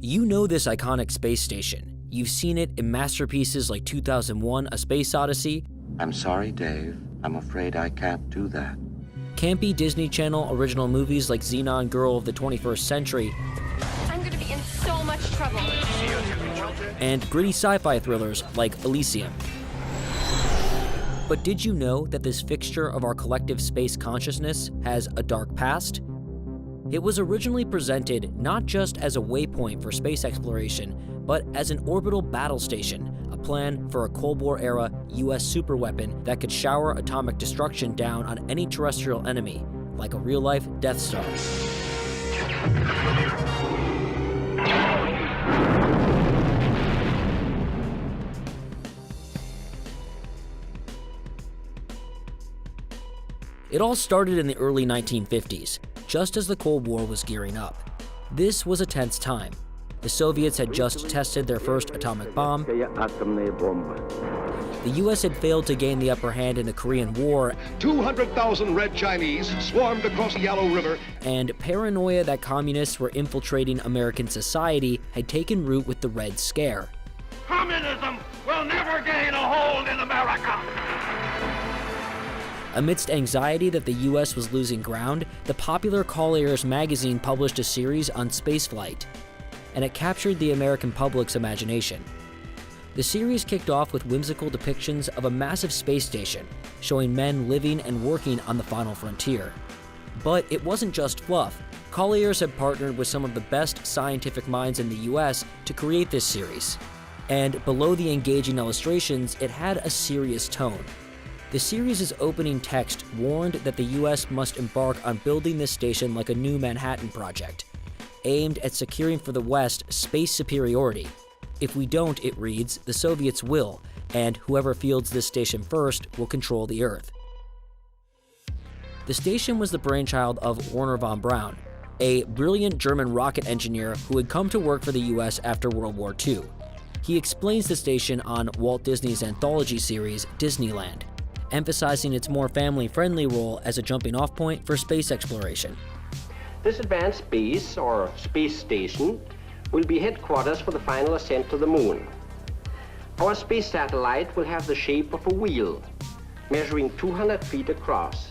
You know this iconic space station. You've seen it in masterpieces like 2001: A Space Odyssey. I'm sorry, Dave. I'm afraid I can't do that. Campy Disney Channel original movies like Xenon Girl of the 21st Century. I'm gonna be in so much trouble. And gritty sci-fi thrillers like Elysium. But did you know that this fixture of our collective space consciousness has a dark past? It was originally presented not just as a waypoint for space exploration, but as an orbital battle station, a plan for a Cold War-era US superweapon that could shower atomic destruction down on any terrestrial enemy, like a real-life Death Star. It all started in the early 1950s, just as the Cold War was gearing up. This was a tense time. The Soviets had just tested their first atomic bomb. The US had failed to gain the upper hand in the Korean War. 200,000 Red Chinese swarmed across the Yellow River. And paranoia that communists were infiltrating American society had taken root with the Red Scare. Communism will never gain a hold in America! Amidst anxiety that the US was losing ground, the popular Collier's magazine published a series on spaceflight, and it captured the American public's imagination. The series kicked off with whimsical depictions of a massive space station, showing men living and working on the final frontier. But it wasn't just fluff. Collier's had partnered with some of the best scientific minds in the US to create this series. And below the engaging illustrations, it had a serious tone. The series' opening text warned that the US must embark on building this station like a new Manhattan Project, aimed at securing for the West space superiority. If we don't, it reads, the Soviets will, and whoever fields this station first will control the Earth. The station was the brainchild of Wernher von Braun, a brilliant German rocket engineer who had come to work for the US after World War II. He explains the station on Walt Disney's anthology series, Disneyland, emphasizing its more family-friendly role as a jumping-off point for space exploration. This advanced base, or space station, will be headquarters for the final ascent to the moon. Our space satellite will have the shape of a wheel, measuring 200 feet across.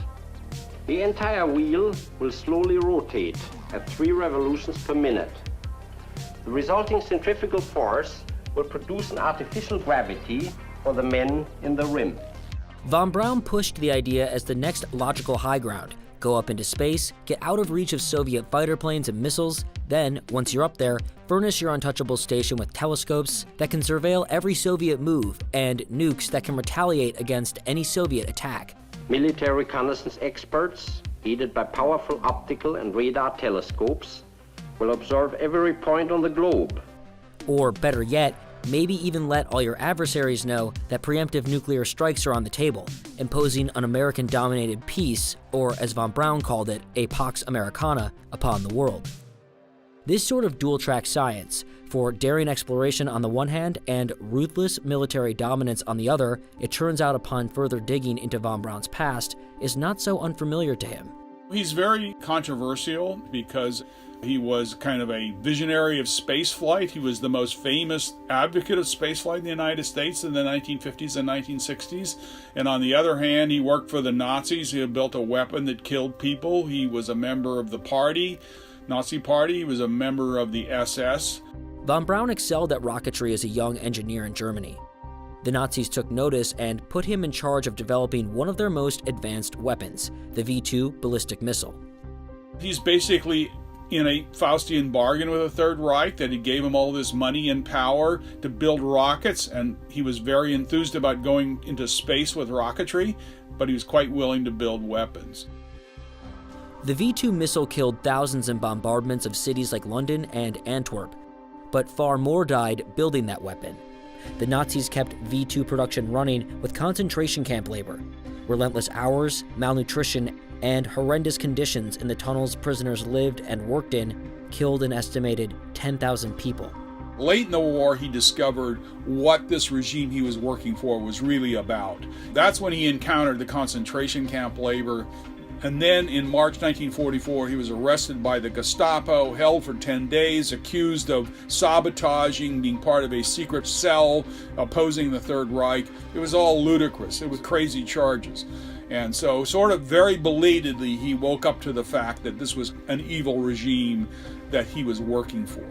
The entire wheel will slowly rotate at 3 revolutions per minute. The resulting centrifugal force will produce an artificial gravity for the men in the rim. Von Braun pushed the idea as the next logical high ground. Go up into space, get out of reach of Soviet fighter planes and missiles, then, once you're up there, furnish your untouchable station with telescopes that can surveil every Soviet move and nukes that can retaliate against any Soviet attack. Military reconnaissance experts, aided by powerful optical and radar telescopes, will observe every point on the globe. Or better yet, maybe even let all your adversaries know that preemptive nuclear strikes are on the table, imposing an American-dominated peace, or as von Braun called it, a Pax Americana, upon the world. This sort of dual-track science, for daring exploration on the one hand and ruthless military dominance on the other, it turns out upon further digging into von Braun's past, is not so unfamiliar to him. He's very controversial because he was kind of a visionary of spaceflight. He was the most famous advocate of spaceflight in the United States in the 1950s and 1960s. And on the other hand, he worked for the Nazis. He had built a weapon that killed people. He was a member of the party, Nazi party. He was a member of the SS. Von Braun excelled at rocketry as a young engineer in Germany. The Nazis took notice and put him in charge of developing one of their most advanced weapons, the V-2 ballistic missile. He's basically in a Faustian bargain with the Third Reich, that he gave him all this money and power to build rockets, and he was very enthused about going into space with rocketry, but he was quite willing to build weapons. The V-2 missile killed thousands in bombardments of cities like London and Antwerp, but far more died building that weapon. The Nazis kept V-2 production running with concentration camp labor, relentless hours, malnutrition, and horrendous conditions in the tunnels prisoners lived and worked in killed an estimated 10,000 people. Late in the war, he discovered what this regime he was working for was really about. That's when he encountered the concentration camp labor, And then in March 1944, he was arrested by the Gestapo, held for 10 days, accused of sabotaging, being part of a secret cell, opposing the Third Reich. It was all ludicrous. It was crazy charges. And so, sort of very belatedly, he woke up to the fact that this was an evil regime that he was working for.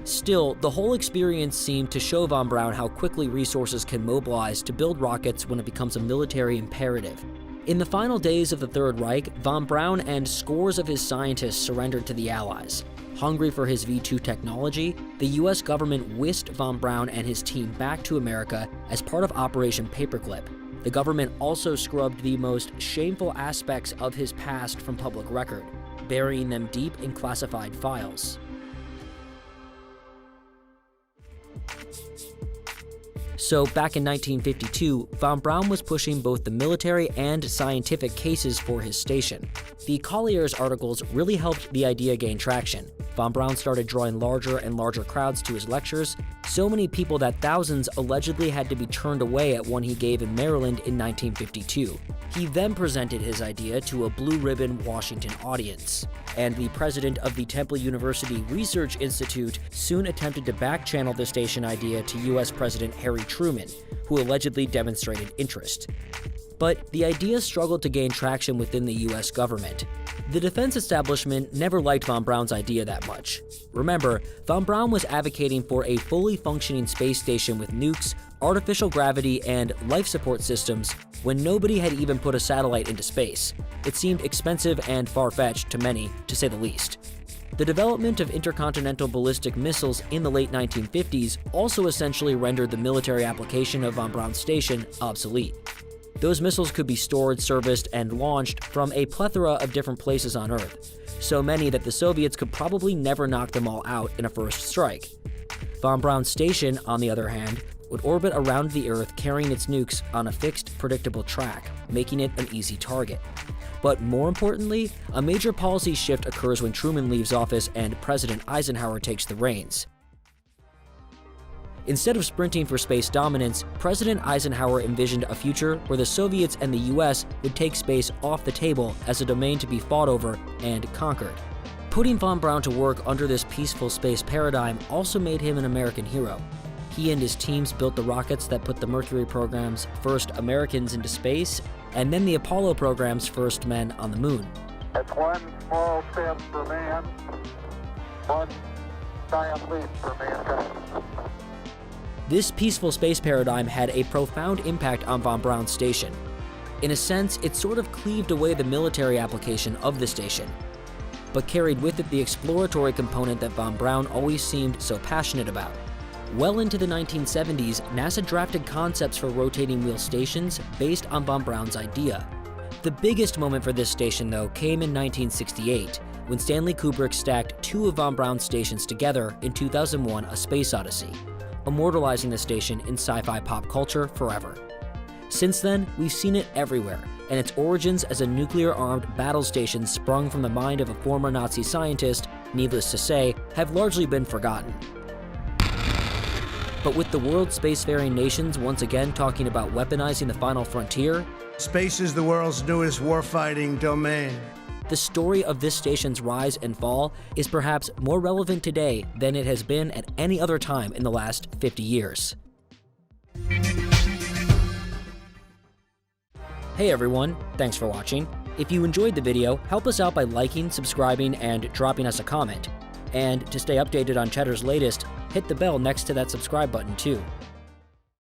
Still, the whole experience seemed to show von Braun how quickly resources can mobilize to build rockets when it becomes a military imperative. In the final days of the Third Reich, von Braun and scores of his scientists surrendered to the Allies. Hungry for his V-2 technology, the US government whisked von Braun and his team back to America as part of Operation Paperclip. The government also scrubbed the most shameful aspects of his past from public record, burying them deep in classified files. So back in 1952, von Braun was pushing both the military and scientific cases for his station. The Collier's articles really helped the idea gain traction. Von Braun started drawing larger and larger crowds to his lectures, so many people that thousands allegedly had to be turned away at one he gave in Maryland in 1952. He then presented his idea to a blue-ribbon Washington audience, and the president of the Temple University Research Institute soon attempted to back-channel the station idea to US President Harry Truman, who allegedly demonstrated interest. But the idea struggled to gain traction within the US government. The defense establishment never liked von Braun's idea that much. Remember, von Braun was advocating for a fully functioning space station with nukes, artificial gravity, and life support systems when nobody had even put a satellite into space. It seemed expensive and far-fetched to many, to say the least. The development of intercontinental ballistic missiles in the late 1950s also essentially rendered the military application of von Braun's station obsolete. Those missiles could be stored, serviced, and launched from a plethora of different places on Earth, so many that the Soviets could probably never knock them all out in a first strike. Von Braun's station, on the other hand, would orbit around the Earth carrying its nukes on a fixed, predictable track, making it an easy target. But more importantly, a major policy shift occurs when Truman leaves office and President Eisenhower takes the reins. Instead of sprinting for space dominance, President Eisenhower envisioned a future where the Soviets and the US would take space off the table as a domain to be fought over and conquered. Putting von Braun to work under this peaceful space paradigm also made him an American hero. He and his teams built the rockets that put the Mercury program's first Americans into space, and then the Apollo program's first men on the moon. It's one small step for man, one giant leap for mankind. This peaceful space paradigm had a profound impact on von Braun's station. In a sense, it sort of cleaved away the military application of the station, but carried with it the exploratory component that von Braun always seemed so passionate about. Well into the 1970s, NASA drafted concepts for rotating wheel stations based on von Braun's idea. The biggest moment for this station, though, came in 1968, when Stanley Kubrick stacked two of von Braun's stations together in 2001: A Space Odyssey, immortalizing the station in sci-fi pop culture forever. Since then, we've seen it everywhere, and its origins as a nuclear-armed battle station sprung from the mind of a former Nazi scientist, needless to say, have largely been forgotten. But with the world's spacefaring nations once again talking about weaponizing the final frontier, space is the world's newest warfighting domain. The story of this station's rise and fall is perhaps more relevant today than it has been at any other time in the last 50 years. Hey everyone, thanks for watching. If you enjoyed the video, help us out by liking, subscribing, and dropping us a comment. And to stay updated on Cheddar's latest, hit the bell next to that subscribe button too.